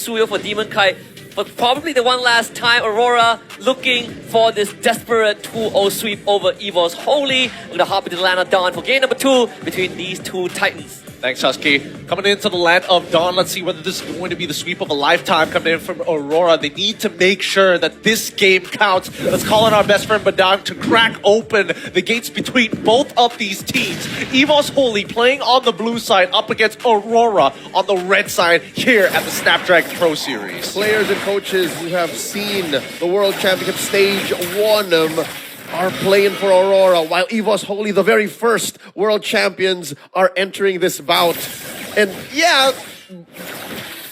Suyo for Demon Kite. But probably the one last time, Aurora looking for this desperate 2-0 sweep over EVOS Holy. We're gonna hop into the land of Dawn for game number 2 between these two titans. Thanks, Husky. Coming into the land of Dawn, let's see whether this is going to be the sweep of a lifetime coming in from Aurora. They need to make sure that this game counts. Let's call in our best friend Badang to crack open the gates between both of these teams. EVOS Holy playing on the blue side up against Aurora on the red side here at the Snapdragon Pro Series. Players and coaches who have seen the World Championship stage 1 are playing for Aurora, while EVOS Holy, the very first world champions, are entering this bout. And yeah,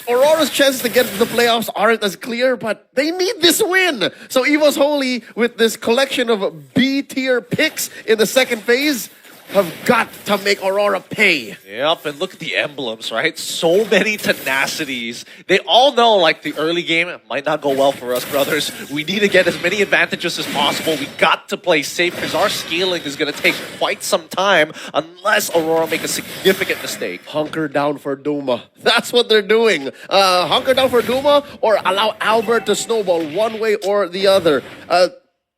Aurora's chances to get to the playoffs aren't as clear, but they need this win. So EVOS Holy, with this collection of B-tier picks in the second phase, have got to make Aurora pay. Yep, and look at the emblems, right? So many tenacities. They all know, like, the early game might not go well for us, brothers. We need to get as many advantages as possible. We got to play safe because our scaling is going to take quite some time unless Aurora make a significant mistake. Hunker down for Duma. That's what they're doing. Hunker down for Duma or allow Albert to snowball one way or the other.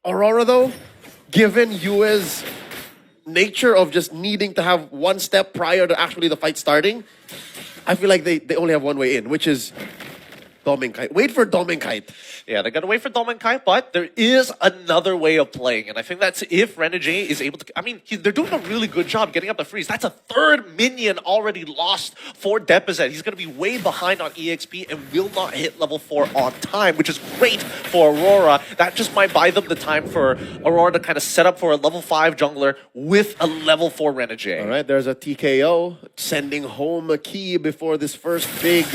Aurora, though, given Yue's nature of just needing to have one step prior to actually the fight starting, I feel like they only have one way in, which is Dominkite. Wait for Dominkite. Yeah, they gotta wait for Dominkite, but there is another way of playing, and I think that's if Renegade is able to... I mean, they're doing a really good job getting up the freeze. That's a third minion already lost for Deposit. He's gonna be way behind on EXP and will not hit level 4 on time, which is great for Aurora. That just might buy them the time for Aurora to kind of set up for a level 5 jungler with a level 4 Renegade. All right, there's a TKO sending home a key before this first big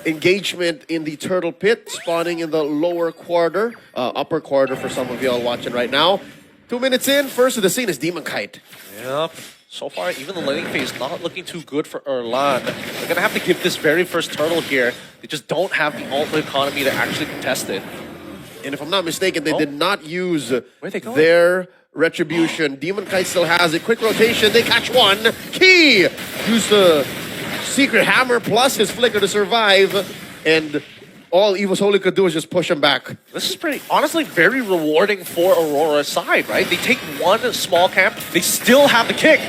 engagement in the turtle pit, spawning in the lower quarter, upper quarter for some of y'all watching right now. 2 minutes in, first of the scene is Demon Kite. Yep. So far, even the laning phase not looking too good for Erlan. They're gonna have to give this very first turtle here. They just don't have the ult economy to actually contest it. And if I'm not mistaken, they did not use they going? their retribution. Demon Kite still has it. Quick rotation, they catch one. Key! Use the Secret Hammer plus his Flicker to survive, and all EVOS Holy could do is just push him back. This is pretty, honestly, very rewarding for Aurora's side, right? They take one small camp, they still have the kick.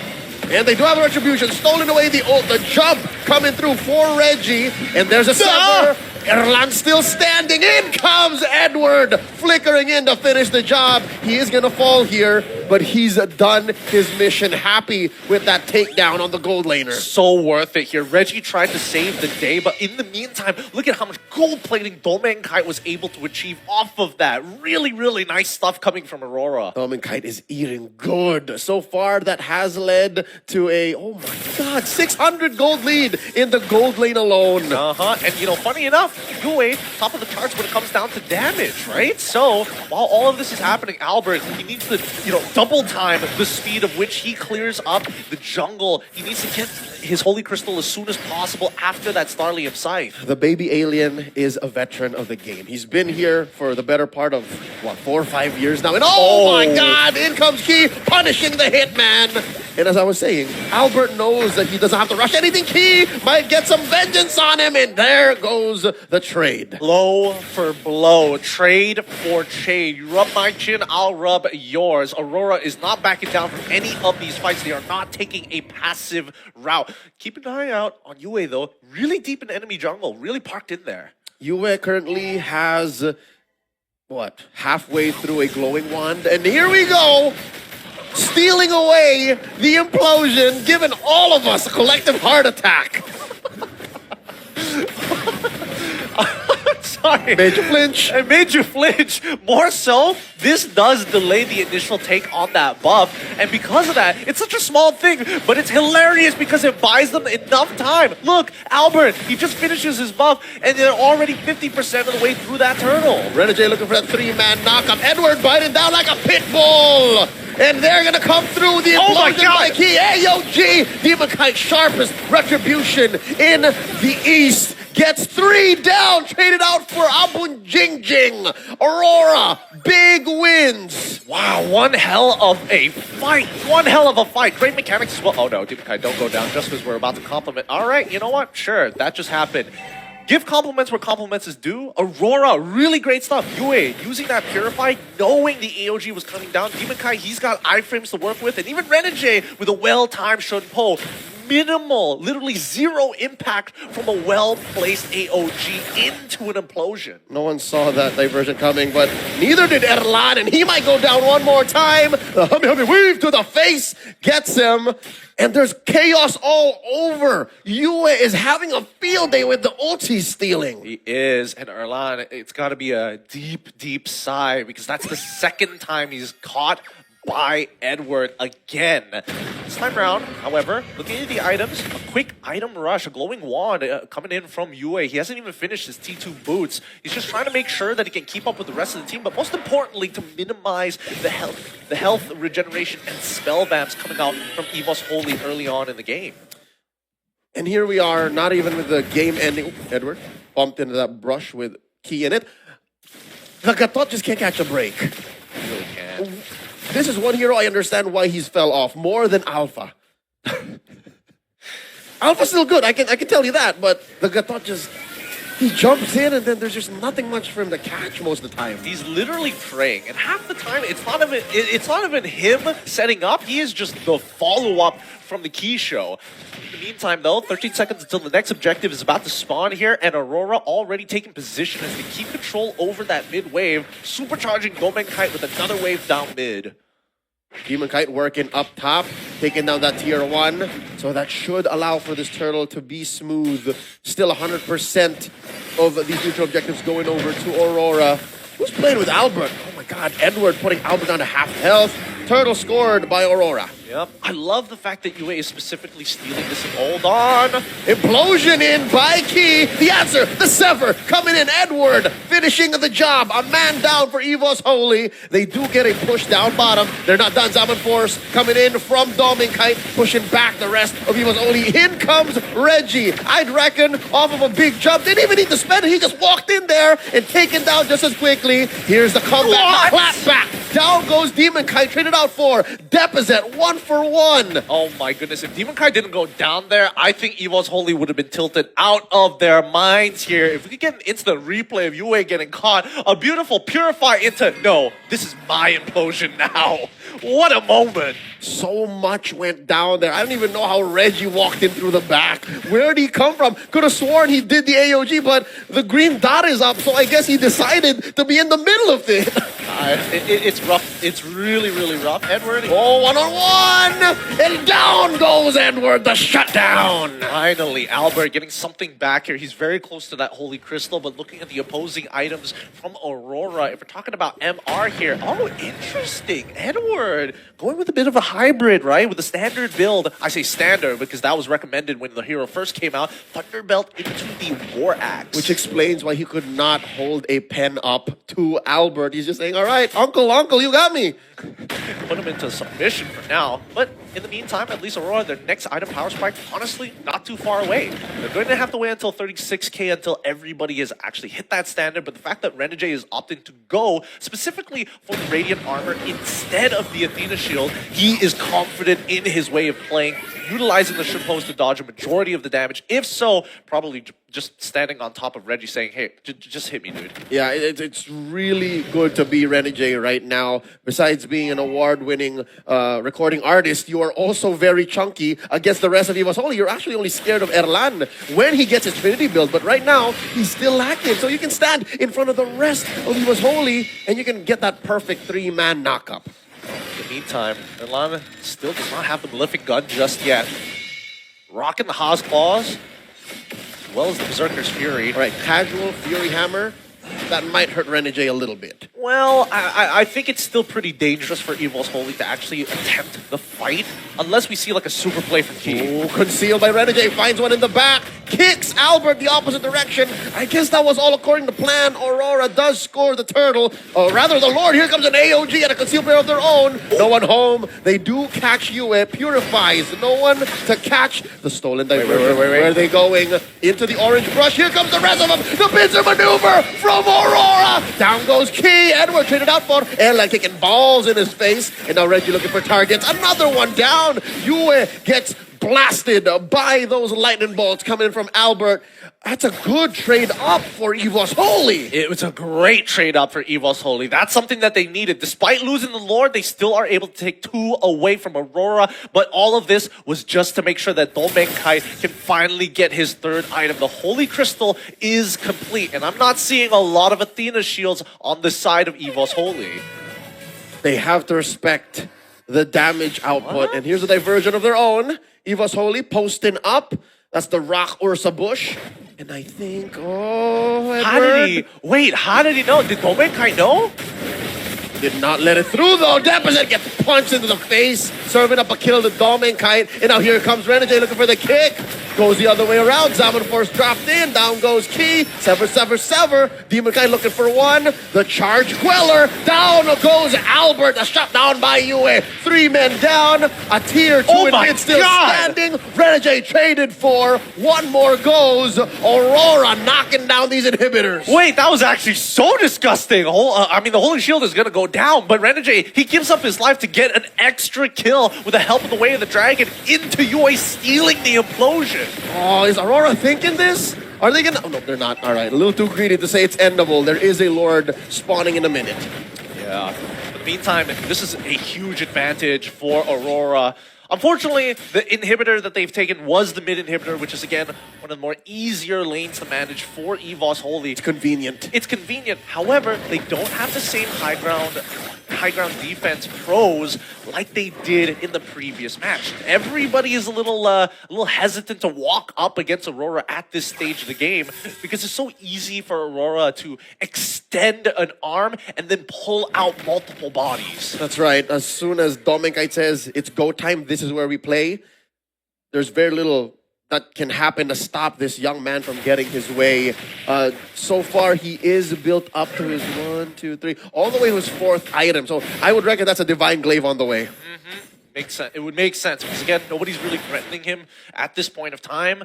And they do have a retribution, stolen away the ult, the jump coming through for Reggie, and there's a sever. Erlan still standing. In comes Edward, flickering in to finish the job. He is gonna fall here, but he's done his mission. Happy with that takedown on the gold laner. So worth it here. Reggie tried to save the day, but in the meantime, look at how much gold plating Dominkite was able to achieve off of that. Really, really nice stuff coming from Aurora. Dominkite is eating good. So far, that has led to a, oh my god, 600 gold lead in the gold lane alone. And you know, funny enough, Yue, top of the charts when it comes down to damage, right? So, while all of this is happening, Albert, he needs to, you know, double time the speed of which he clears up the jungle. He needs to get his Holy Crystal as soon as possible after that Starlium Scythe. The baby alien is a veteran of the game. He's been here for the better part of, what, 4 or 5 years now. And oh my god, in comes Key, punishing the Hitman. And as I was saying, Albert knows that he doesn't have to rush anything. Key might get some vengeance on him, and there goes the trade. Blow for blow, trade for trade. You rub my chin, I'll rub yours. Aurora is not backing down from any of these fights. They are not taking a passive route. Keep an eye out on Yue, though. Really deep in enemy jungle, really parked in there. Yue currently has, what, halfway through a glowing wand. And here we go! Stealing away the implosion, giving all of us a collective heart attack. Sorry. Made you flinch. It made you flinch. More so, this does delay the initial take on that buff. And because of that, it's such a small thing, but it's hilarious because it buys them enough time. Look, Albert, he just finishes his buff, and they're already 50% of the way through that turtle. Renegade looking for that 3-man knockup. Edward biting down like a pit bull. And they're gonna come through the implosion by Key. AOG, Demon Kite, sharpest retribution in the East. Gets 3 down, traded out for Abun Jing Jing. Aurora, big wins. Wow, one hell of a fight. One hell of a fight. Great mechanics as well. Oh no, Demon Kite, don't go down just because we're about to compliment. All right, you know what? Sure, that just happened. give compliments where compliments is due. Aurora, really great stuff. Yue, using that Purify, knowing the AOG was coming down. Demon Kai, he's got iframes to work with. And even Renegade with a well-timed Shunpo. Minimal, literally zero impact from a well-placed AOG into an implosion. No one saw that diversion coming, but neither did Erlan, and he might go down one more time. The Hummy weave to the face gets him, and there's chaos all over. Yue is having a field day with the ult he's stealing. He is, and Erlan, it's got to be a deep, deep sigh because that's the second time he's caught by Edward again. This time around, however, looking at the items, a quick item rush, a glowing wand coming in from Yue. He hasn't even finished his T2 boots. He's just trying to make sure that he can keep up with the rest of the team, but most importantly, to minimize the health regeneration and spell vamps coming out from EVOS Holy early on in the game. And here we are, not even with the game ending. Edward bumped into that brush with Key in it. The Gatot just can't catch a break. He really can't. This is one hero I understand why he's fell off more than Alpha. Alpha's still good, I can tell you that, but the Gatot just, he jumps in and then there's just nothing much for him to catch most of the time. He's literally praying, and half the time it's not even him setting up. He is just the follow-up from the Key show. In the meantime, though, 13 seconds until the next objective is about to spawn here, and Aurora already taking position as they keep control over that mid wave, supercharging Gomenkite with another wave down mid. Demon Kite working up top, taking down that tier 1. So that should allow for this turtle to be smooth. Still 100% of these neutral objectives going over to Aurora. Who's playing with Albert? Oh my god, Edward putting Albert down to half health. Turtle scored by Aurora. Yep. I love the fact that Yue is specifically stealing this. Hold on. Implosion in by Key. The answer, the sever, coming in. Edward finishing the job. A man down for EVOS Holy. They do get a push down bottom. They're not done. Zaman Force coming in from Dominkite, pushing back the rest of EVOS Holy. In comes Reggie. I'd reckon off of a big jump. Didn't even need to spend it. He just walked in there and taken down just as quickly. Here's the comeback. Clap back. Down goes Demonkite. Traded out for Deposit. 1-for-1. Oh my goodness, if Demonkite didn't go down there, I think EVOS Holy would have been tilted out of their minds here. If we could get an instant replay of Yue getting caught, a beautiful Purify into, no, this is my implosion now. What a moment. So much went down there. I don't even know how Reggie walked in through the back. Where did he come from? Could have sworn he did the AOG, but the green dot is up, so I guess he decided to be in the middle of it. It's rough. It's really, really rough. Edward. Oh, 1-on-1! And down goes Edward, the shutdown. Finally, Albert getting something back here. He's very close to that Holy Crystal, but looking at the opposing items from Aurora, if we're talking about MR here, oh, interesting. Edward going with a bit of a hybrid, right? With the standard build. I say standard because that was recommended when the hero first came out. Thunderbelt into the War Axe. Which explains why he could not hold a pen up to Albert. He's just saying, all right, uncle, you got me. Put him into submission for now. But in the meantime, at least Aurora, their next item power spike, honestly, not too far away. They're going to have to wait until 36k until everybody has actually hit that standard. But the fact that Renegade is opting to go specifically for the Radiant Armor instead of the Athena Shield, he is confident in his way of playing, utilizing the Shunpos to dodge a majority of the damage. If so, probably just standing on top of Reggie saying, hey, just hit me, dude. Yeah, it's really good to be Renegade right now. Besides being an award-winning recording artist, you are also very chunky against the rest of EVOS Holy. You're actually only scared of Erlan when he gets his Trinity build, but right now, he's still lacking. So you can stand in front of the rest of EVOS Holy, and you can get that perfect 3-man knockup. In the meantime, Erlan still does not have the Malefic Gun just yet. Rocking the Haas Claws, as well as the Berserker's Fury. All right, casual Fury Hammer. That might hurt Renegade a little bit. Well, I think it's still pretty dangerous for EVOS Holy to actually attempt the fight, unless we see like a super play from Key. Oh, concealed by Renegade, finds one in the back, kicks Albert the opposite direction. I guess that was all according to plan. Aurora does score the turtle, or rather the Lord. Here comes an AOG and a concealed player of their own. No one home. They do catch Yue, purifies. No one to catch the stolen diversion. Wait. Where are they going? Into the orange brush. Here comes the rest of them. The pincer maneuver from Aurora. Down goes Key. Edward traded out for Ella, kicking balls in his face. And now Reggie looking for targets. Another one down. Yue gets blasted by those lightning bolts coming in from Albert. that's a good trade up for EVOS Holy. It was a great trade up for EVOS Holy. That's something that they needed. Despite losing the Lord, they still are able to take 2 away from Aurora. But all of this was just to make sure that Domenkai can finally get his 3rd item. The Holy Crystal is complete. And I'm not seeing a lot of Athena shields on the side of EVOS Holy. They have to respect the damage output. And here's a diversion of their own. EVOS Holy posting up. That's the Rock Ursa Bush. And I think, How did he? Wait, how did he know? Did Domenkai know? Did not let it through though. Deposit gets punched into the face, serving up a kill to Domenkai. And now here comes Renegade looking for the kick. Goes the other way around. Zaman Force dropped in. Down goes Key. Sever, sever, sever. Demon Kai looking for one. The charge queller. Down goes Albert. A shot down by Yue. 3 men down. A tier 2 in mid still standing. Renegade traded for. 1 more goes. Aurora knocking down these inhibitors. Wait, that was actually so disgusting. I mean, the Holy Shield is going to go down, but Renegade, he gives up his life to get an extra kill with the help of the Way of the Dragon into Yue, stealing the implosion. Oh, is Aurora thinking this? Are they gonna? Oh, no, they're not. All right, a little too greedy to say it's endable. There is a Lord spawning in a minute. Yeah. In the meantime, this is a huge advantage for Aurora. Unfortunately, the inhibitor that they've taken was the mid inhibitor, which is, again, one of the more easier lanes to manage for EVOS Holy. It's convenient. It's convenient. However, they don't have the same high ground defense pros like they did in the previous match. Everybody is a little hesitant to walk up against Aurora at this stage of the game because it's so easy for Aurora to extend an arm and then pull out multiple bodies. That's right. As soon as Domenkai says it's go time, this is where we play, there's very little that can happen to stop this young man from getting his way. So far, he is built up to his 1, 2, 3, all the way to his 4th item. So I would reckon that's a Divine Glaive on the way. Makes sense. It would make sense because, again, nobody's really threatening him at this point of time.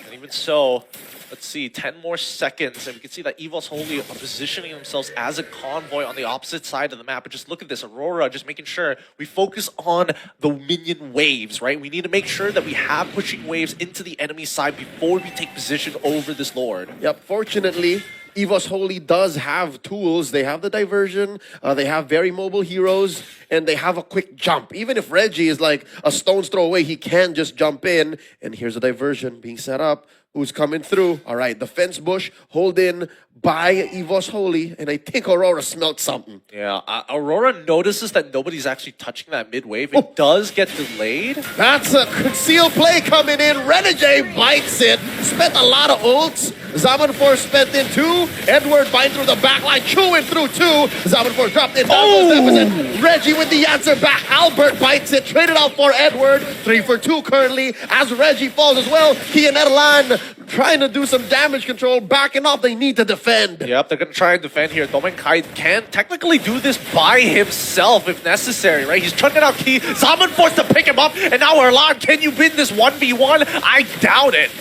And even so, let's see, 10 more seconds, and we can see that EVOS Holy are positioning themselves as a convoy on the opposite side of the map. But just look at this, Aurora just making sure we focus on the minion waves, right? We need to make sure that we have pushing waves into the enemy side before we take position over this Lord. Yep, fortunately, EVOS Holy does have tools. They have the diversion, they have very mobile heroes, and they have a quick jump. Even if Reggie is like a stone's throw away, he can just jump in. And here's a diversion being set up. Who's coming through? All right, the fence bush hold in by EVOS Holy, and I think Aurora smelt something. Yeah, Aurora notices that nobody's actually touching that mid wave. It does get delayed. That's a concealed play coming in. Renegade bites it. Spent a lot of ults. Zaman Force spent in 2. Edward biting through the back line, chewing through 2. Zaman Force dropped in. Down goes deficit. Reggie with the answer back. Albert bites it. Traded out for Edward. 3 for 2 currently. As Reggie falls as well. He and Erlan trying to do some damage control. Backing off. They need to defend. Yep, they're going to try and defend here. Domenkai can technically do this by himself if necessary, right? He's chucking out Key. Zaman forced to pick him up. And now Erlan, can you win this 1v1? I doubt it.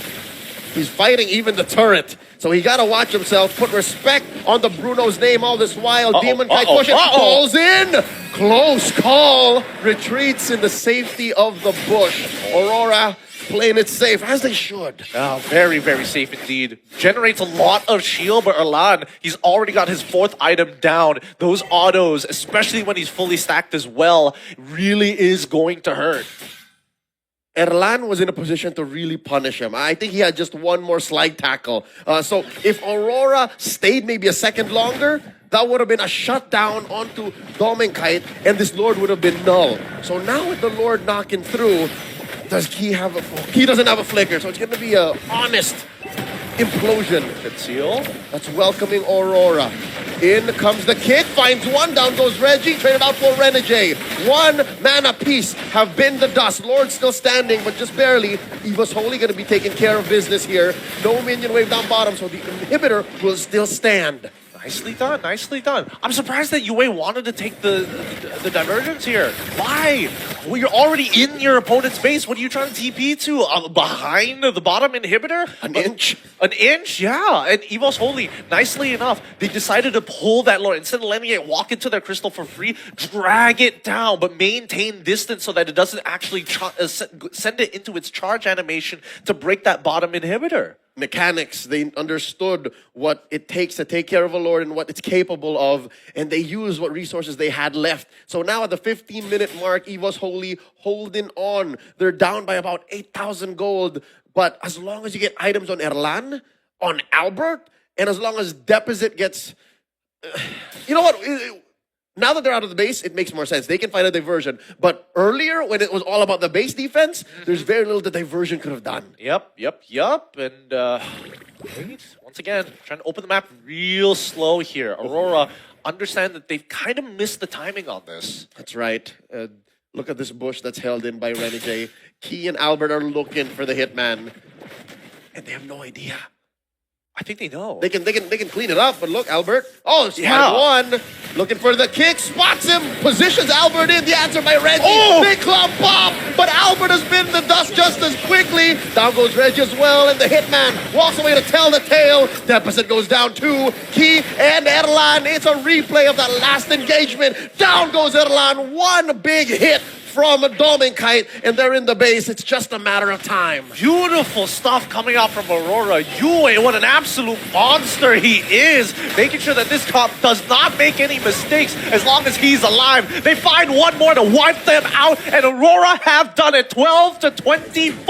He's fighting even the turret. So he got to watch himself, put respect on the Bruno's name all this while. Demon Kai pushes, falls in. Close call. Retreats in the safety of the bush. Aurora playing it safe, as they should. Oh, very, very safe indeed. Generates a lot of shield, but Erlan, he's already got his 4th item down. Those autos, especially when he's fully stacked as well, really is going to hurt. Erlan was in a position to really punish him. I think he had just 1 more slide tackle. So if Aurora stayed maybe a second longer, that would have been a shutdown onto Domenkai, and this Lord would have been null. So now with the Lord knocking through, does Key have a... He doesn't have a flicker, so it's going to be a honest implosion. Conceal. That's welcoming Aurora. In comes the kick, finds one, down goes Reggie, traded out for Renegade. 1 mana piece have been the dust. Lord still standing, but just barely. EVOS Holy going to be taking care of business here. No minion wave down bottom, so the inhibitor will still stand. Nicely done, nicely done. I'm surprised that Yue wanted to take the divergence here. Why? Well, you're already in your opponent's base. What are you trying to TP to? Behind the bottom inhibitor? An inch? An inch? Yeah. And EVOS Holy, nicely enough, they decided to pull that Lord. Instead of letting it walk into their crystal for free, drag it down, but maintain distance so that it doesn't actually send it into its charge animation to break that bottom inhibitor. mechanics. They understood what it takes to take care of a Lord and what it's capable of, and they used what resources they had left. So now at the 15-minute mark, EVOS Holy holding on. They're down by about 8,000 gold, but as long as you get items on Erlan, on Albert, and as long as Deposit gets... you know what? Now that they're out of the base, it makes more sense. They can find a diversion. But earlier, when it was all about the base defense, there's very little the diversion could have done. Yep. And wait, once again, trying to open the map real slow here. Aurora understand that they've kind of missed the timing on this. That's right. Look at this bush that's held in by Renegade. Key and Albert are looking for the hitman. And they have no idea. I think they know. They can clean it up, but look, Albert. Oh, smart one. Looking for the kick, spots him, positions Albert in. The answer by Reggie. Oh! Big club pop, but Albert has been the dust just as quickly. Down goes Reggie as well, and the hitman walks away to tell the tale. Deposit goes down too. Key and Erlan. It's a replay of that last engagement. Down goes Erlan. One big hit from Dominkite, and they're in the base. It's just a matter of time. Beautiful stuff coming out from Aurora. Yue, what an absolute monster he is. Making sure that this cop does not make any mistakes as long as he's alive. They find one more to wipe them out, and Aurora have done it. 12-24.